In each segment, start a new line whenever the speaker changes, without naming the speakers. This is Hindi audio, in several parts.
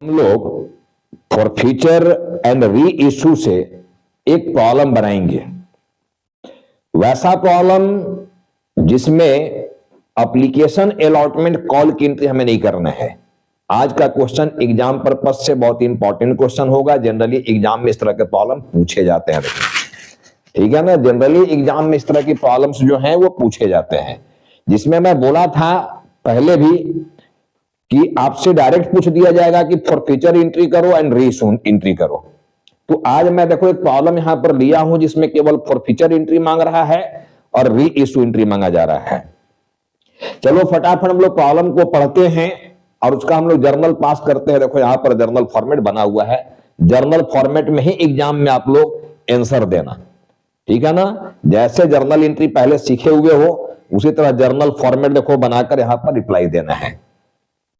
हम लोग for future and re issue से एक प्रॉब्लम बनाएंगे। वैसा प्रॉब्लम जिसमें एप्लीकेशन अलॉटमेंट कॉल की एंट्री हमें नहीं करना है। आज का क्वेश्चन एग्जाम पर्पस से बहुत इंपॉर्टेंट क्वेश्चन होगा। जनरली एग्जाम में इस तरह के प्रॉब्लम पूछे जाते हैं, ठीक है ना। जनरली एग्जाम में इस तरह की प्रॉब्लम्स जो हैं वो पूछे जाते हैं, जिसमें मैं बोला था पहले भी कि आपसे डायरेक्ट पूछ दिया जाएगा कि फॉर फ्यूचर एंट्री करो एंड री इशू एंट्री करो। तो आज मैं देखो एक प्रॉब्लम यहां पर लिया हूं जिसमें केवल फॉर फ्यूचर एंट्री मांग रहा है और री इशू एंट्री मांगा जा रहा है। चलो फटाफट हम लोग प्रॉब्लम को पढ़ते हैं और उसका हम लोग जर्नल पास करते हैं। देखो यहां पर जर्नल फॉर्मेट बना हुआ है, जर्नल फॉर्मेट में ही एग्जाम में आप लोग आंसर देना, ठीक है ना। जैसे जर्नल एंट्री पहले सीखे हुए हो उसी तरह जर्नल फॉर्मेट देखो बनाकर यहां पर रिप्लाई देना है।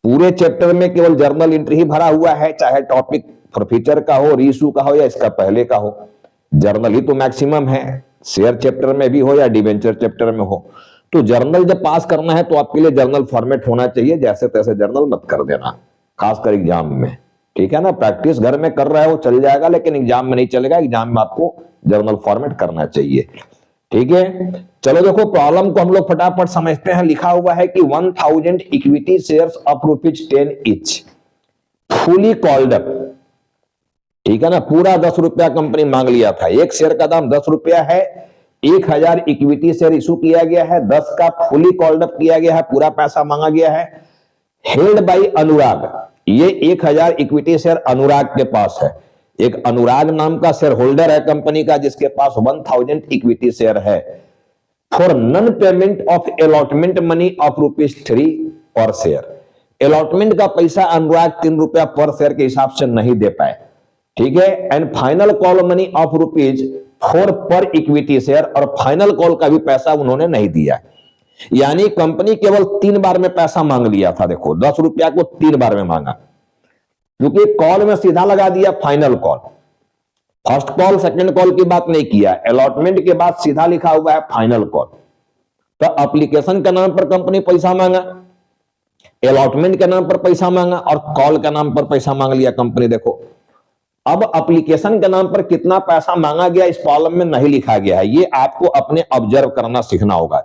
पूरे चैप्टर में केवल जर्नल एंट्री ही भरा हुआ है, चाहे टॉपिक फॉर फ्यूचर का हो, रीइशू का हो या इसका पहले का हो। जर्नल ही तो मैक्सिमम है, शेयर चैप्टर में भी हो या डिवेंचर चैप्टर में हो। तो जर्नल जब पास करना है तो आपके लिए जर्नल फॉर्मेट होना चाहिए। जैसे तैसे जर्नल मत कर देना, खासकर एग्जाम में, ठीक है ना। प्रैक्टिस घर में कर रहे हो चल जाएगा, लेकिन एग्जाम में नहीं चलेगा। एग्जाम में आपको जर्नल फॉर्मेट करना चाहिए, ठीक है। चलो देखो प्रॉब्लम को हम लोग फटाफट समझते हैं। लिखा हुआ है कि 1000 equity shares of ₹10 each fully called up, ठीक है ना। पूरा 10 रुपया कंपनी मांग लिया था। एक शेयर का दाम 10 रुपया है, 1000 इक्विटी शेयर इशू किया गया है, 10 का फुली कॉल्ड अप किया गया है, पूरा पैसा मांगा गया है। हेल्ड बाई अनुराग, ये 1000 इक्विटी शेयर अनुराग के पास है। एक अनुराग नाम का शेयर होल्डर है कंपनी का, जिसके पास 1000 इक्विटी शेयर है। For non payment of allotment money of ₹3 per share, allotment का पैसा अनुराग 3 रुपया पर शेयर के हिसाब से नहीं दे पाए, ठीक है। And final call money of ₹4 पर इक्विटी शेयर, और फाइनल कॉल का भी पैसा उन्होंने नहीं दिया। यानी कंपनी केवल 3 बार में पैसा मांग लिया था। देखो 10 रुपया को 3 बार में मांगा, क्योंकि कॉल में सीधा लगा दिया final call. First call second call की बात नहीं किया, अलॉटमेंट के बाद सीधा लिखा हुआ है फाइनल कॉल। तो एप्लीकेशन के नाम पर कंपनी पैसा मांगा, अलॉटमेंट के नाम पर पैसा मांगा और कॉल के नाम पर पैसा मांग लिया कंपनी। देखो अब एप्लीकेशन के नाम पर कितना पैसा मांगा गया इस कॉलम में नहीं लिखा गया है, ये आपको अपने ऑब्जर्व करना सीखना होगा।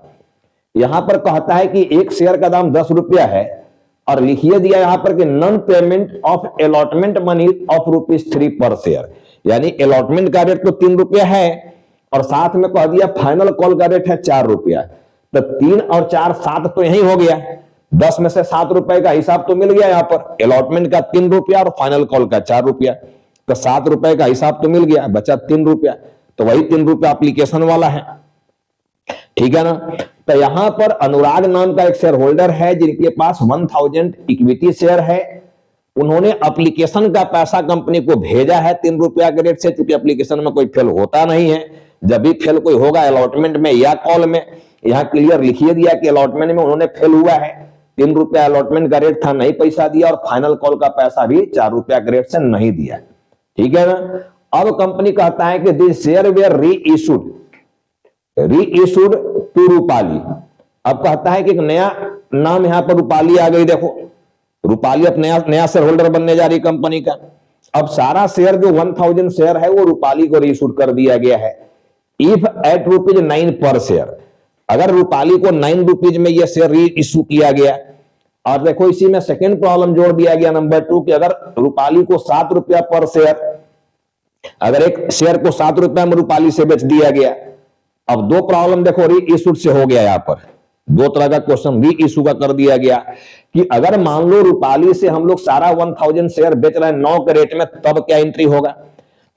यहां पर कहता है कि एक शेयर का दाम 10 रुपया है और लिखिए दिया यहां पर कि non payment of allotment money of ₹3 per share, यानी अलॉटमेंट का रेट तो 3 रुपया है और साथ में कह दिया फाइनल कॉल का रेट है 4 रुपया। तो 3 और 4 7 तो यही हो गया, 10 में से 7 रुपए का हिसाब तो मिल गया। यहां पर अलॉटमेंट का 3 रुपया और फाइनल कॉल का 4 रुपया, तो 7 रुपए का हिसाब तो मिल गया, बचा 3 रुपया। तो वही 3 रुपया एप्लीकेशन वाला है, ठीक है ना। तो यहां पर अनुराग नाम का एक शेयर होल्डर है जिनके पास 1000 इक्विटी शेयर है। उन्होंने एप्लीकेशन का पैसा कंपनी को भेजा है 3 रुपया के रेट से, चूंकि एप्लीकेशन में कोई फेल होता नहीं है। जब भी फेल कोई होगा अलॉटमेंट में या कॉल में, यहां क्लियर लिखिए दिया कि अलॉटमेंट में उन्होंने फेल हुआ है। 3 रुपया अलॉटमेंट का रेट था, नहीं पैसा दिया, और फाइनल कॉल का पैसा भी 4 रुपया के रेट से नहीं दिया, ठीक है ना। अब कंपनी कहता है कि दिस शेयर वेयर री इशूड टू रूपाली। अब कहता है कि एक नया नाम यहां पर रूपाली आ गई। देखो रूपाली अब नया शेयर होल्डर बनने जा रही कंपनी का। अब सारा शेयर जो 1000 शेयर है वो रूपाली को रीइशूड कर दिया गया है। इफ एट ₹9 पर शेयर, अगर रूपाली को 9 रुपीज में यह शेयर री इशू किया गया। और देखो इसी में सेकेंड प्रॉब्लम जोड़ दिया गया नंबर 2 कि अगर रूपाली को 7 रुपया पर शेयर, अगर एक शेयर को 7 रुपया में रूपाली से बेच दिया गया। अब 2 प्रॉब्लम देखो री इशूड से हो गया, यहां पर 2 तरह का क्वेश्चन री इशू का कर दिया गया कि अगर मान लो रूपाली से हम लोग सारा 1000 शेयर बेच रहे हैं 9 के रेट में, तब क्या एंट्री होगा।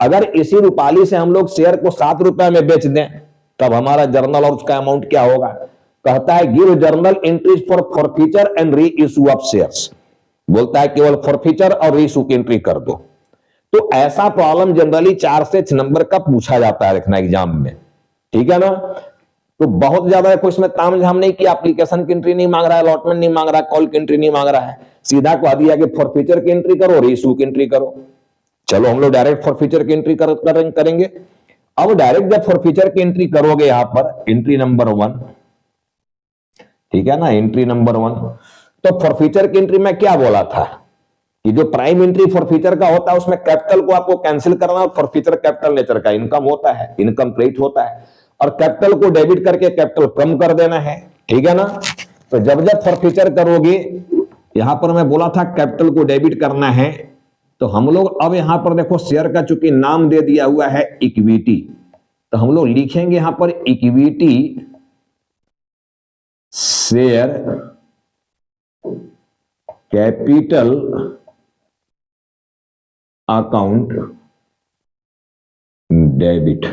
अगर इसी रूपाली से हम लोग शेयर को 7 रुपया में बेच दें, तब हमारा जर्नल और उसका अमाउंट क्या होगा। कहता है give journal entries for forfeiture and re issue of shares, बोलता है केवल फॉरफीचर और री इशू की एंट्री कर दो। तो ऐसा प्रॉब्लम जनरली 4 से 6 नंबर का पूछा जाता है लिखना एग्जाम में, ठीक है ना। तो बहुत ज्यादा देखो इसमें तामझाम नहीं कि एप्लीकेशन की एंट्री नहीं मांग रहा है, अलॉटमेंट नहीं मांग रहा है, कॉल की एंट्री नहीं मांग रहा है, सीधा कह दिया कि फॉरफीचर की एंट्री करो, री इशू की एंट्री करो। चलो हम लोग डायरेक्ट फॉरफीचर की एंट्री करेंगे। अब डायरेक्ट जब फॉरफीचर की एंट्री करोगे यहां पर एंट्री नंबर 1, ठीक है ना, एंट्री नंबर 1। तो फॉरफीचर की एंट्री में क्या बोला था कि जो प्राइम एंट्री फॉरफीचर का होता है उसमें कैपिटल को आपको कैंसिल करना, और फॉरफीचर कैपिटल नेचर का इनकम होता है, इनकम क्रेडिट होता है, और कैपिटल को डेबिट करके कैपिटल कम कर देना है। ठीक है ना। तो जब जब फॉरफीचर करोगे, यहां पर मैं बोला था कैपिटल को डेबिट करना है, तो हम लोग अब यहां पर देखो शेयर का चूंकि नाम दे दिया हुआ है इक्विटी, तो हम लोग लिखेंगे यहां पर equity share capital account debit,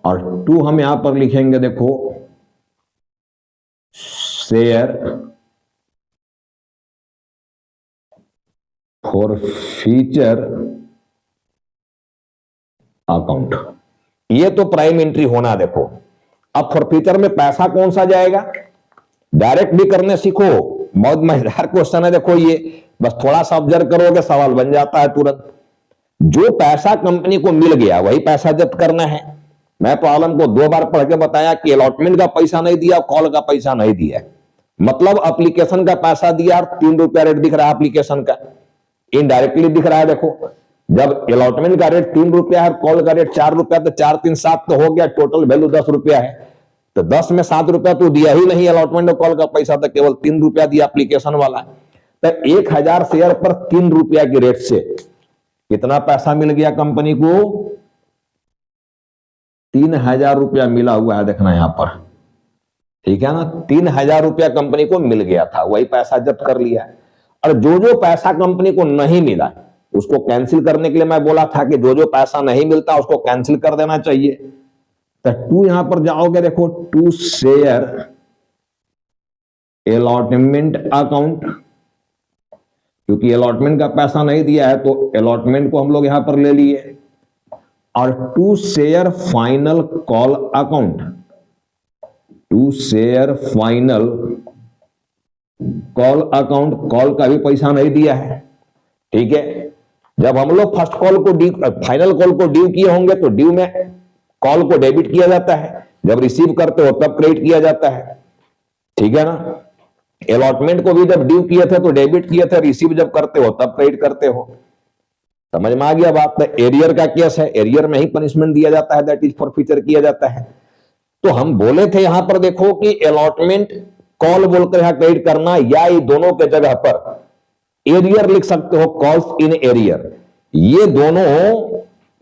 और 2 हम यहां पर लिखेंगे देखो शेयर फॉरफीचर अकाउंट। ये तो प्राइम एंट्री होना। देखो अब फॉरफीचर में पैसा कौन सा जाएगा, डायरेक्ट भी करने सीखो, बहुत मजेदार क्वेश्चन है। देखो ये बस थोड़ा सा ऑब्जर्व करोगे सवाल बन जाता है तुरंत। जो पैसा कंपनी को मिल गया वही पैसा जब्त करना है। मैं प्रॉब्लम को 2 बार पढ़ के बताया कि अलॉटमेंट का पैसा नहीं दिया, कॉल का पैसा नहीं दिया, मतलब एप्लीकेशन का पैसा दिया और 3 रुपया रेट दिख रहा है एप्लीकेशन का, इनडायरेक्टली दिख रहा है। देखो जब अलॉटमेंट का रेट 3 रुपया है, कॉल का रेट 4 रुपया, तो 4 3 7 तो हो गया, टोटल वैल्यू 10 रुपया है। तो 10 में 7 रुपया तो दिया ही नहीं अलॉटमेंट और कॉल का पैसा, तो केवल 3 रुपया दिया एप्लीकेशन वाला। तो 1000 शेयर पर 3 रुपया की रेट से कितना पैसा मिल गया कंपनी को, 3000 रुपया मिला हुआ है, देखना यहां पर। ठीक है ना, 3000 रुपया कंपनी को मिल गया था, वही पैसा जब्त कर लिया। और जो जो पैसा कंपनी को नहीं मिला उसको कैंसिल करने के लिए मैं बोला था कि जो जो पैसा नहीं मिलता उसको कैंसिल कर देना चाहिए। तो 2 यहां पर जाओगे, देखो 2 शेयर अलॉटमेंट अकाउंट, क्योंकि अलॉटमेंट का पैसा नहीं दिया है तो अलॉटमेंट को हम लोग यहां पर ले लिए, और 2 share final call account, 2 share final call account, call का भी पैसा नहीं दिया है। ठीक है, जब हम लोग फर्स्ट कॉल को ड्यू, फाइनल कॉल को ड्यू किए होंगे तो ड्यू में कॉल को डेबिट किया जाता है, जब रिसीव करते हो तब क्रेडिट किया जाता है। ठीक है ना, अलॉटमेंट को भी जब ड्यू किए थे तो डेबिट किए थे, रिसीव जब करते हो तब क्रेडिट करते हो। समझ में आ गया बात। तो एरियर का केस है, एरियर में ही पनिशमेंट दिया जाता है, दैट इज फॉरफीचर किया जाता है। तो हम बोले थे यहां पर देखो कि अलॉटमेंट कॉल बोलकर यहां क्रेडिट करना, या ये दोनों के जगह पर एरियर लिख सकते हो, कॉल्स इन एरियर, ये दोनों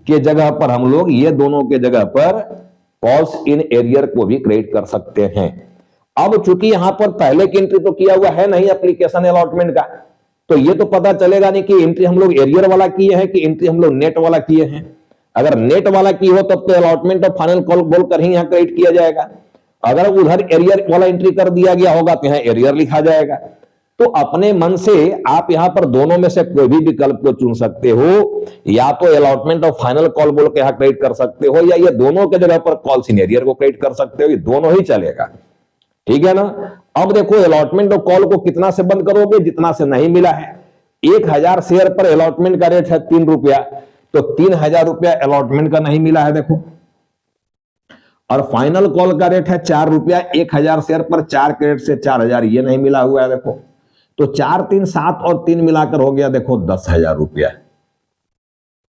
के जगह पर हम लोग, ये दोनों के जगह पर कॉल्स इन एरियर को भी क्रेडिट कर सकते हैं। अब चूंकि यहां पर पहले की एंट्री तो किया हुआ है नहीं एप्लीकेशन अलॉटमेंट का, तो ये तो पता चलेगा नहीं कि एंट्री हम लोग एरियर वाला किए हैं कि एंट्री हम लोग नेट वाला किए हैं। अगर नेट वाला की हो तब तो अलॉटमेंट और फाइनल कॉल बोलकर ही यहां क्रेडिट किया जाएगा, अगर उधर एरियर वाला एंट्री कर दिया गया होगा तो यहां एरियर लिखा जाएगा। तो अपने मन से आप यहां पर दोनों में से कोई भी विकल्प को चुन सकते हो, या तो अलॉटमेंट और फाइनल कॉल बोल के यहां क्रेडिट कर सकते हो, या ये दोनों के जगह पर कॉल इन एरियर को क्रेडिट कर सकते हो, ये दोनों ही चलेगा। ठीक है ना। अब देखो अलॉटमेंट और कॉल को कितना से बंद करोगे, जितना से नहीं मिला है। 1000 शेयर पर अलॉटमेंट का रेट है 3 रुपया, तो 3000 रुपया अलॉटमेंट का नहीं मिला है देखो, और फाइनल कॉल का रेट है 4 रुपया, 1000 शेयर पर 4 क्रेडिट से 4000 ये नहीं मिला हुआ है देखो। तो 4 3 7 और 3 मिलाकर हो गया देखो 10,000 रुपया।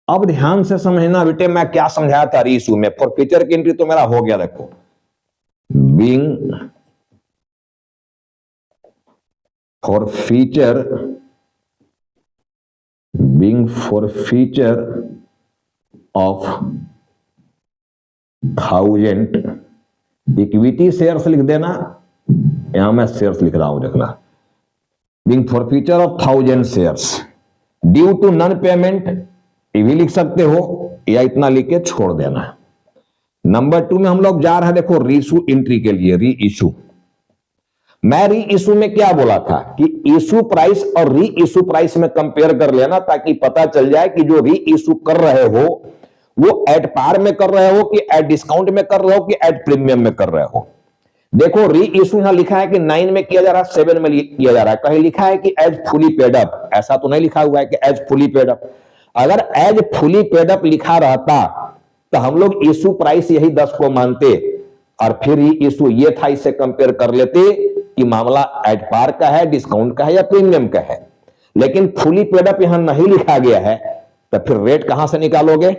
अब ध्यान से समझना बेटे, मैं क्या समझाया था रीइश्यू में। फॉरफीचर की एंट्री तो मेरा हो गया देखो, being forfeiture of 1000 equity shares लिख देना, यहां मैं शेयर्स लिख रहा हूं देखना, being forfeiture of 1000 shares due to non payment, ये भी लिख सकते हो, या इतना लिख के छोड़ देना। नंबर 2 में हम लोग जा रहे हैं देखो रीइश्यू एंट्री के लिए, रीइश्यू। मैं रीइश्यू में क्या बोला था कि इश्यू प्राइस और रीइश्यू प्राइस में कंपेयर कर लेना, ताकि पता चल जाए कि जो रीइश्यू कर रहे हो वो एट पार में कर रहे हो कि एट डिस्काउंट में कर रहे हो कि एट प्रीमियम में कर रहे हो। देखो रीइश्यू यहां लिखा है कि 9 में किया जा रहा है, 7 में किया जा रहा है, कहीं लिखा है कि एज फुली पेड अप, ऐसा तो नहीं लिखा हुआ है कि एज फुली पेड अप। अगर एज फुली पेड अप लिखा रहता तो हम लोग इश्यू प्राइस यही 10 को मानते, और फिर ही इश्यू ये था, इससे कंपेयर कर लेते कि मामला एट पार का है, डिस्काउंट का है या प्रीमियम का है। लेकिन फुली पेड अप यहां नहीं लिखा गया है, तो फिर रेट कहां से निकालोगे?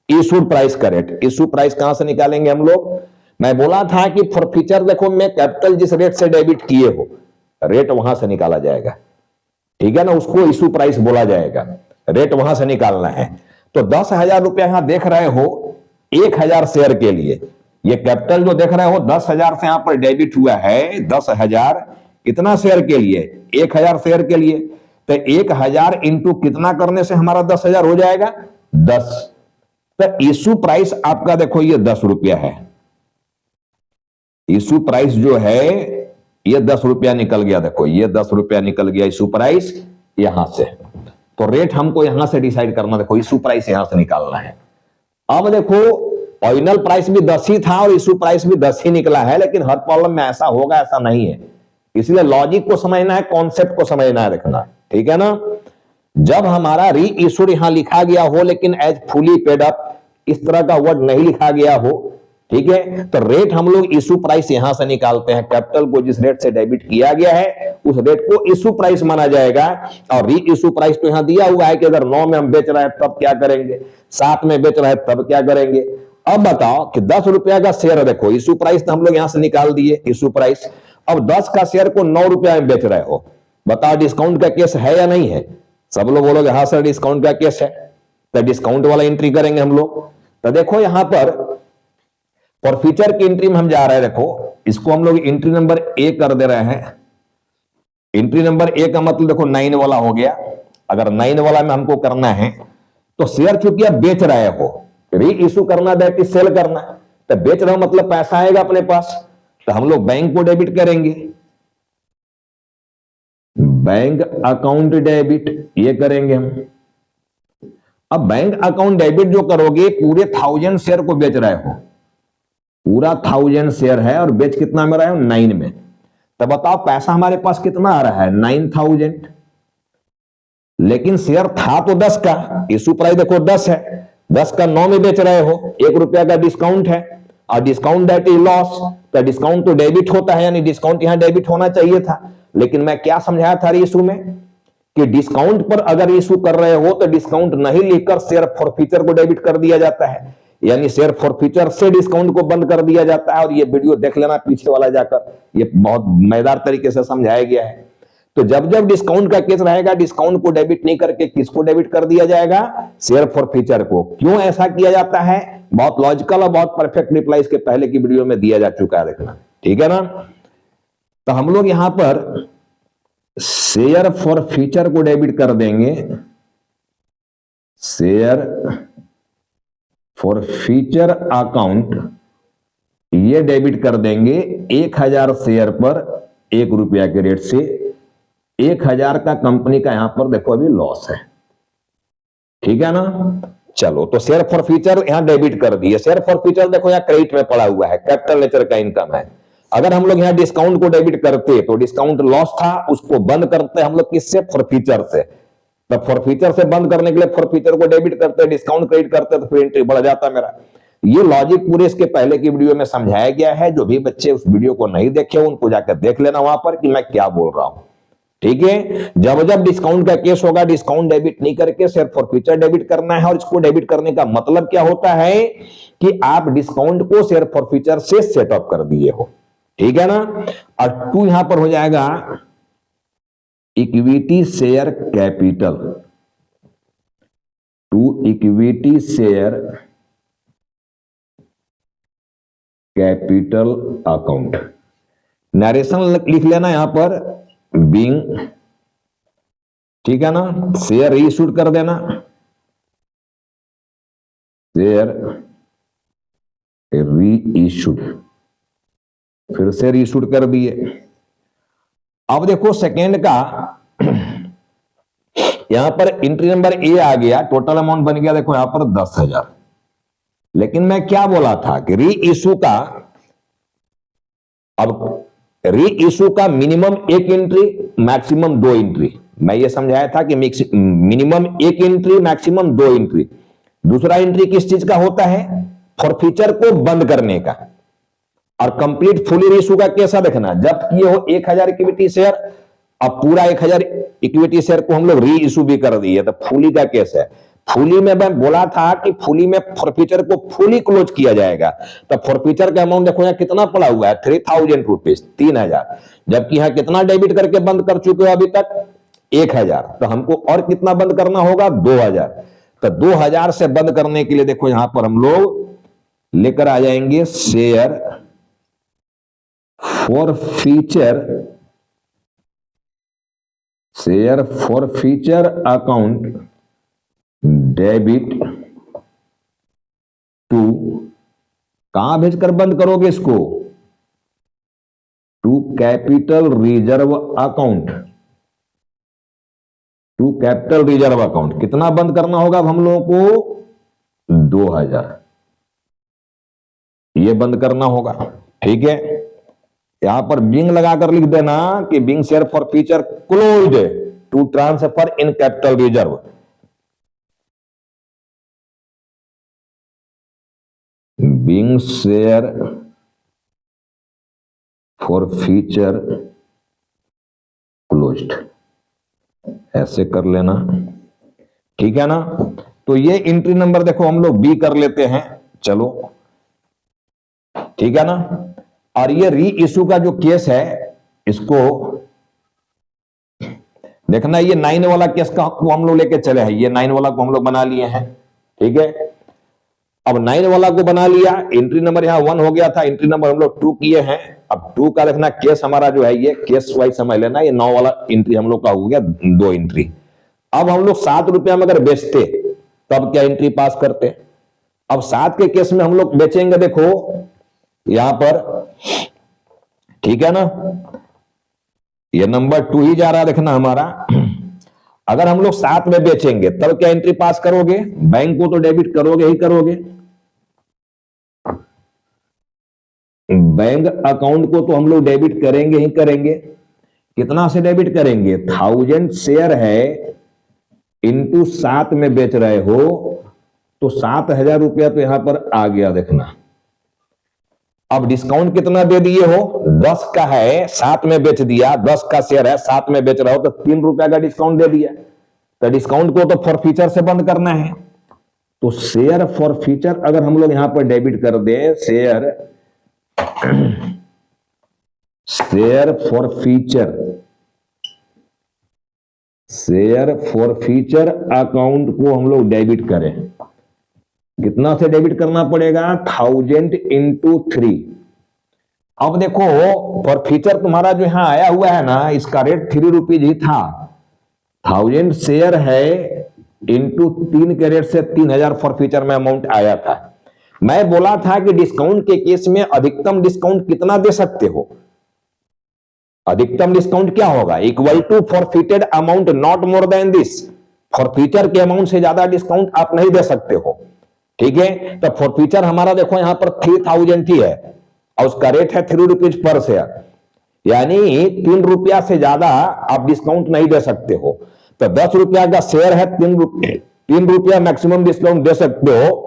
इशूड प्राइस का रेट। इशू प्राइस कहां से निकालेंगे हम लोग? मैं बोला था कि फॉरफीचर देखो, मैं कैपिटल जिस रेट से डेबिट किए हो, रेट वहां से निकाला जाएगा, ठीक है ना, उसको इशू प्राइस बोला जाएगा, रेट वहां से निकालना है। तो 10,000 रुपया यहां देख रहे हो 1,000 शेयर के लिए, ये कैपिटल जो देख रहे हो 10,000 से यहां पर डेबिट हुआ है, 10,000 कितना शेयर के लिए? 1,000 शेयर के लिए। तो 1,000 इंटू कितना करने से हमारा 10,000 हो जाएगा? 10। तो इशू प्राइस आपका देखो ये 10 रुपया है, इशू प्राइस जो है ये 10 रुपया निकल गया, देखो ये 10 रुपया निकल गया इशू प्राइस यहां से। तो रेट हमको यहां से डिसाइड करना, देखो इशू प्राइस यहां से निकालना है। अब देखो ओरिजिनल प्राइस भी 10 ही था और इशू प्राइस भी 10 ही निकला है, लेकिन हर प्रॉब्लम में ऐसा होगा ऐसा नहीं है, इसलिए लॉजिक को समझना है, कॉन्सेप्ट को समझना है, रखना, ठीक है ना। जब हमारा री इशूड यहां लिखा गया हो लेकिन एज फुली पेड अप इस तरह का वर्ड नहीं लिखा गया हो, ठीक है, तो रेट हम लोग इशू प्राइस यहां से निकालते हैं। कैपिटल को जिस रेट से डेबिट किया गया है उस रेट को इशू प्राइस माना जाएगा। और री इशू प्राइस तो यहां दिया हुआ है कि अगर 9 में हम बेच रहे हैं तब क्या करेंगे, 7 में बेच रहे हैं तब क्या करेंगे। अब बताओ कि 10 रुपया का शेयर, देखो इशू प्राइस तो हम लोग यहां से निकाल दिए इशू प्राइस। अब 10 का शेयर को 9 रुपया में बेच रहे हो, बताओ डिस्काउंट का केस है या नहीं है? सब लोग बोलोगे हाँ सर डिस्काउंट का केस है, तो डिस्काउंट वाला एंट्री करेंगे हम लोग। तो देखो यहां पर फॉरफीचर की एंट्री में हम जा रहे हैं, देखो इसको हम लोग एंट्री नंबर ए कर दे रहे हैं। एंट्री नंबर ए का मतलब देखो 9 वाला हो गया। अगर 9 वाला में हमको करना है तो शेयर चूंकि आप बेच रहे हो, री इशू करना दैट इज सेल करना, तो बेच रहे हो मतलब पैसा आएगा अपने पास, तो हम लोग बैंक को डेबिट करेंगे, बैंक अकाउंट डेबिट ये करेंगे हम। अब बैंक अकाउंट डेबिट जो करोगे, पूरे 1000 शेयर को बेच रहे हो, पूरा 1000 शेयर है और बेच कितना में रहे हो? 9 में। तो बताओ पैसा हमारे पास कितना आ रहा है? 9000। लेकिन शेयर था तो 10 का, इशू प्राइस देखो 10 है, 10 का 9 में बेच रहे हो, 1 रुपया का डिस्काउंट है और डिस्काउंट दैट इज लॉस। तो डिस्काउंट तो डेबिट होता है, यानी डिस्काउंट यहां डेबिट होना चाहिए था। लेकिन मैं क्या समझाया था इशू में कि डिस्काउंट पर अगर इशू कर रहे हो तो डिस्काउंट नहीं लेकर शेयर फॉरफीचर को डेबिट कर दिया जाता है, यानी शेयर फॉरफीचर से डिस्काउंट को बंद कर दिया जाता है। और ये वीडियो देख लेना पीछे वाला जाकर, ये बहुत मजेदार तरीके से समझाया गया है। तो जब जब डिस्काउंट का केस रहेगा, डिस्काउंट को डेबिट नहीं करके किसको डेबिट कर दिया जाएगा? शेयर फॉरफीचर को। क्यों ऐसा किया जाता है? बहुत लॉजिकल और बहुत परफेक्ट रिप्लाई इसके पहले की वीडियो में दिया जा चुका है, देखना, ठीक है ना। तो हम लोग यहां पर शेयर फॉरफीचर को डेबिट कर देंगे, शेयर फॉरफीचर अकाउंट ये डेबिट कर देंगे 1000 शेयर पर 1 रुपया के रेट से। 1000 का कंपनी का यहां पर देखो अभी लॉस है, ठीक है ना। चलो तो शेयर फॉरफीचर यहां डेबिट कर दिए। शेयर फॉरफीचर देखो यहां क्रेडिट में पड़ा हुआ है, कैपिटल नेचर का इनकम है। अगर हम लोग यहां डिस्काउंट को डेबिट करते तो डिस्काउंट लॉस था, उसको बंद करते हम लोग किससे? फॉरफीचर से। तो फॉरफीचर से बंद करने के लिए फॉरफीचर को डेबिट करते, डिस्काउंट क्रेडिट करते, तो फिर एंट्री बढ़ जाता मेरा। ये लॉजिक पूरे इसके पहले की वीडियो में समझाया गया है। जो भी बच्चे उस वीडियो को नहीं देखे उनको जाकर देख लेना वहां पर कि मैं क्या बोल रहा हूं, ठीक है। जब जब डिस्काउंट का केस होगा, डिस्काउंट डेबिट नहीं करके सिर्फ फॉरफीचर डेबिट करना है। और इसको डेबिट करने का मतलब क्या होता है कि आप डिस्काउंट को शेयर फॉरफीचर से सेटअप कर दिए हो, ठीक है ना। और 2 यहां पर हो जाएगा equity share capital, 2 equity share capital account. Narration लिख लेना यहां पर बीइंग, ठीक है ना। शेयर रीइश्यूड कर देना, शेयर रीइश्यूड, फिर से रीइश्यूड कर दिए। अब देखो सेकेंड का यहां पर एंट्री नंबर ए आ गया, टोटल अमाउंट बन गया देखो यहां पर 10,000। लेकिन मैं क्या बोला था कि री इशू का, अब री इशू का मिनिमम 1 एंट्री, मैक्सिमम 2 एंट्री। मैं ये समझाया था कि मिनिमम 1 एंट्री, मैक्सिमम 2 एंट्री। दूसरा एंट्री किस चीज का होता है? फॉरफीचर को बंद करने का। और कंप्लीट फुली रीइशू का कैसा देखना, जब किए हो 1000 इक्विटी शेयर, अब पूरा 1000 इक्विटी शेयर को हम लोग री इशू भी कर दिए। तो फुली का केस है, फुली में मैं बोला था कि फुली में फॉरफीचर को फुली क्लोज किया जाएगा। तो फॉरफीचर का अमाउंट देखो यहाँ कितना पड़ा हुआ है, 3000 रुपीज, 3000, जबकि यहाँ कितना डेबिट करके बंद कर चुके हो अभी तक, 1000। तो हमको और कितना बंद करना होगा, 2000। तो 2000 से बंद करने के लिए देखो यहां पर हम लोग लेकर आ जाएंगे share forfeiture account debit to, कहां भेजकर बंद करोगे इसको, to capital reserve account, to capital reserve account. कितना बंद करना होगा अब हम लोगों को, 2000, ये बंद करना होगा। ठीक है, यहां पर बिंग लगाकर लिख देना कि being share forfeiture closed to transfer in capital reserve. Being share forfeiture closed, ऐसे कर लेना। ठीक है ना। तो ये एंट्री नंबर देखो हम लोग बी कर लेते हैं, चलो ठीक है ना। और ये री इशू का जो केस है इसको देखना, ये 9 वाला केस का को हम लोग लेके चले हैं, ये 9 वाला को हम लोग बना लिए हैं। ठीक है, अब 9 वाला को बना लिया, एंट्री नंबर यहां 1 हो गया था, एंट्री नंबर हम लोग 2 किए हैं। अब 2 का देखना केस हमारा जो है ये केस वाइज समझ लेना, ये 9 वाला एंट्री हम लोग का हो गया 2 एंट्री। अब हम लोग 7 रुपया में अगर बेचते तब क्या एंट्री पास करते। अब 7 के केस में हम लोग बेचेंगे, देखो यहां पर, ठीक है ना, ये नंबर 2 ही जा रहा है देखना हमारा। अगर हम लोग 7 में बेचेंगे तब क्या एंट्री पास करोगे, बैंक को तो डेबिट करोगे ही करोगे, बैंक अकाउंट को तो हम लोग डेबिट करेंगे ही करेंगे। कितना से डेबिट करेंगे, 1000 शेयर है इंटू 7 में बेच रहे हो तो 7000 रुपया तो यहां पर आ गया देखना। अब डिस्काउंट कितना दे दिए हो, 10 का है, 7 में बेच दिया, 10 का शेयर है, 7 में बेच रहा हो तो 3 रुपया का डिस्काउंट दे दिया। तो डिस्काउंट को तो फॉर फीचर से बंद करना है। तो शेयर फॉर फीचर अगर हम लोग यहां पर डेबिट कर दें, शेयर फॉर फीचर अकाउंट को हम लोग डेबिट करें, कितना से डेबिट करना पड़ेगा, 1000 इंटू 3। अब देखो फॉर फीचर तुम्हारा जो यहां आया हुआ है ना, इसका रेट 3 रुपीज ही था। 1000 शेयर है इंटू 3 के रेट से 3000 फॉर फीचर में अमाउंट आया था। मैं बोला था कि डिस्काउंट के केस में अधिकतम डिस्काउंट कितना दे सकते हो, अधिकतम डिस्काउंट क्या होगा, equal to forfeited amount not more than this. Forfeiture के अमाउंट से ज्यादा डिस्काउंट आप नहीं दे सकते हो। ठीक है, तो फॉरफीचर हमारा देखो यहां पर 3000 ही है और उसका रेट है 3 रुपीज पर शेयर, यानी 3 रुपया से ज्यादा आप डिस्काउंट नहीं दे सकते हो। तो 10 रुपया का शेयर है, 3 रुपया मैक्सिमम डिस्काउंट दे सकते हो।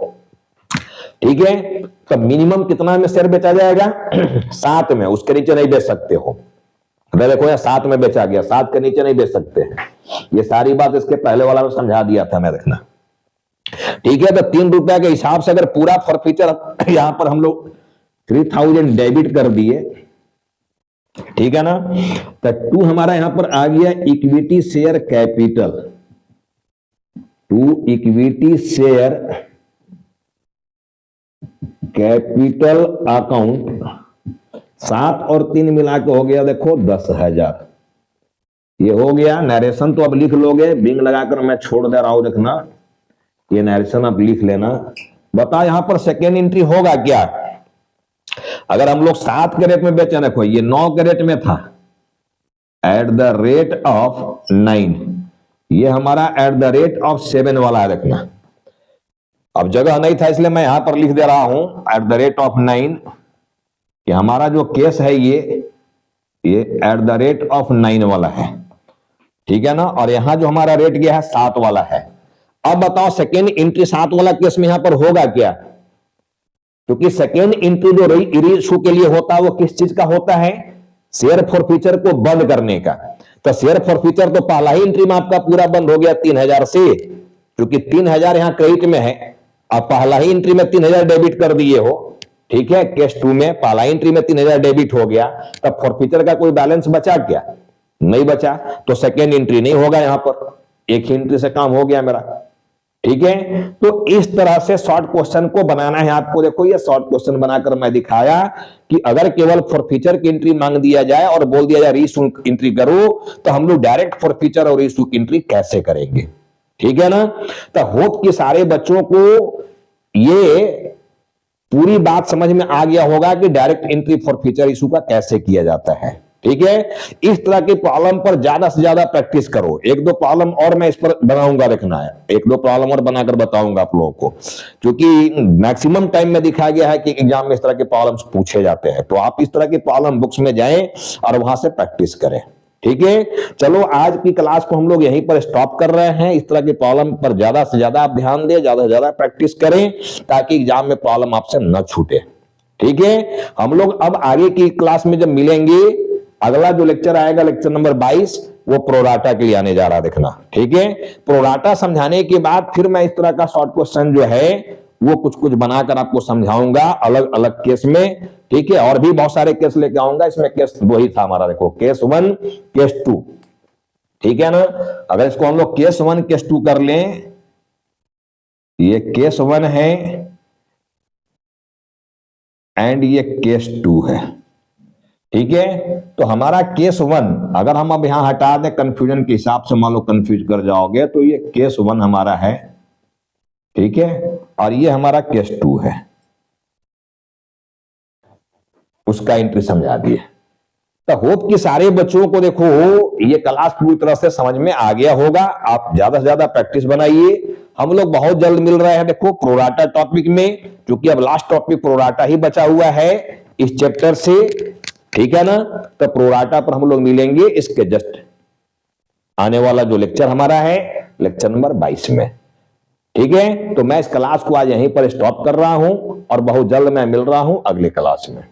ठीक है, तो मिनिमम कितना में शेयर बेचा जाएगा, 7 में, उसके नीचे नहीं बेच सकते हो। तो देखो यार 7 में बेचा गया, 7 के नीचे नहीं बेच सकते हैं। ये सारी बात इसके पहले वाला में समझा दिया था मैं, देखना। ठीक है, तो 3 रुपया के हिसाब से अगर पूरा फॉरफीचर यहां पर हम लोग 3000 डेबिट कर दिए, ठीक है ना, तो 2 हमारा यहां पर आ गया equity share capital, 2 equity share capital account, 7 और 3 मिला के हो गया देखो 10,000। ये हो गया नरेशन, तो अब लिख लोगे, बिंग लगाकर मैं छोड़ दे रहा हूं, देखना ये नरेशन आप लिख लेना। बताओ यहां पर सेकेंड एंट्री होगा क्या, अगर हम लोग 7 के रेट में बेचे, देखो ये 9 के रेट में था, एट द रेट ऑफ 9, ये हमारा एट द रेट ऑफ 7 वाला है देखना। अब जगह नहीं था इसलिए मैं यहां पर लिख दे रहा हूं एट द रेट ऑफ 9, कि हमारा जो केस है ये एट द रेट ऑफ 9 वाला है। ठीक है ना, और यहां जो हमारा रेट गया है 7 वाला है। अब बताओ सेकेंड एंट्री 7 वाला केस में यहां पर होगा क्या, क्योंकि सेकेंड एंट्री जो री इशू के लिए होता है वो किस चीज का होता है, शेयर फॉरफीचर को बंद करने का। तो शेयर फॉरफीचर तो पहला ही एंट्री में आपका पूरा बंद हो गया 3000 से, क्योंकि 3000 यहां क्रेडिट में है, आप पहला ही एंट्री में 3000 डेबिट कर दिए हो, ठीक है। केस 2 में पहला एंट्री में 3000 डेबिट हो गया, तब फॉरफीचर का कोई बैलेंस बचा क्या? नहीं बचा, तो सेकेंड एंट्री नहीं होगा, यहां पर एक ही एंट्री से काम हो गया मेरा, ठीक है। तो इस तरह से शॉर्ट क्वेश्चन को बनाना है आपको। देखो ये शॉर्ट क्वेश्चन बनाकर मैं दिखाया कि अगर केवल फॉरफीचर की एंट्री मांग दिया जाए और बोल दिया जाए रीइशू एंट्री करो, तो हम लोग डायरेक्ट फॉरफीचर और रीइशू की एंट्री कैसे करेंगे, ठीक है ना। तो होप कि सारे बच्चों को ये पूरी बात समझ में आ गया होगा कि डायरेक्ट एंट्री फॉरफीचर इशू का कैसे किया जाता है, ठीक है। इस तरह के प्रॉब्लम पर ज्यादा से ज्यादा प्रैक्टिस करो। एक दो प्रॉब्लम और मैं इस पर बनाऊंगा, देखना है, एक दो प्रॉब्लम और बनाकर बताऊंगा आप लोगों को, क्योंकि मैक्सिमम टाइम में दिखाया गया है कि एग्जाम में इस तरह के प्रॉब्लम्स पूछे जाते हैं। तो आप इस तरह के प्रॉब्लम बुक्स में जाएं और वहां से प्रैक्टिस करें, ठीक है। चलो आज की क्लास को हम लोग यहीं पर स्टॉप कर रहे हैं। इस तरह के प्रॉब्लम पर ज्यादा से ज्यादा आप ध्यान दें, ज्यादा से ज्यादा प्रैक्टिस करें, ताकि एग्जाम में प्रॉब्लम आपसे न छूटे, ठीक है। हम लोग अब आगे की क्लास में जब मिलेंगे, अगला जो लेक्चर आएगा लेक्चर नंबर 22, वो प्रोराटा के लिए आने जा रहा, देखना, ठीक है। प्रोराटा समझाने के बाद फिर मैं इस तरह का शॉर्ट क्वेश्चन जो है वो कुछ कुछ बनाकर आपको समझाऊंगा अलग अलग केस में, ठीक है। और भी बहुत सारे केस लेके आऊंगा, इसमें केस 2 ही था हमारा, देखो केस 1 केस 2, ठीक है ना। अगर इसको हम लोग केस 1 केस 2 कर लें, ये केस 1 है एंड ये केस 2 है, ठीक है। तो हमारा केस 1 अगर हम अब यहां हटा दें कंफ्यूजन के हिसाब से, मान लो कंफ्यूज कर जाओगे, तो ये केस 1 हमारा है, ठीक है, और ये हमारा केस 2 है, उसका एंट्री समझा दिए। तो होप कि सारे बच्चों को देखो ये क्लास पूरी तरह से समझ में आ गया होगा। आप ज्यादा से ज्यादा प्रैक्टिस बनाइए। हम लोग बहुत जल्द मिल रहे हैं, देखो प्रोराटा टॉपिक में, क्योंकि अब लास्ट टॉपिक प्रोराटा ही बचा हुआ है इस चैप्टर से, ठीक है ना। तो प्रोराटा पर हम लोग मिलेंगे इसके जस्ट आने वाला जो लेक्चर हमारा है, लेक्चर नंबर 22 में, ठीक है। तो मैं इस क्लास को आज यहीं पर स्टॉप कर रहा हूं और बहुत जल्द मैं मिल रहा हूं अगले क्लास में।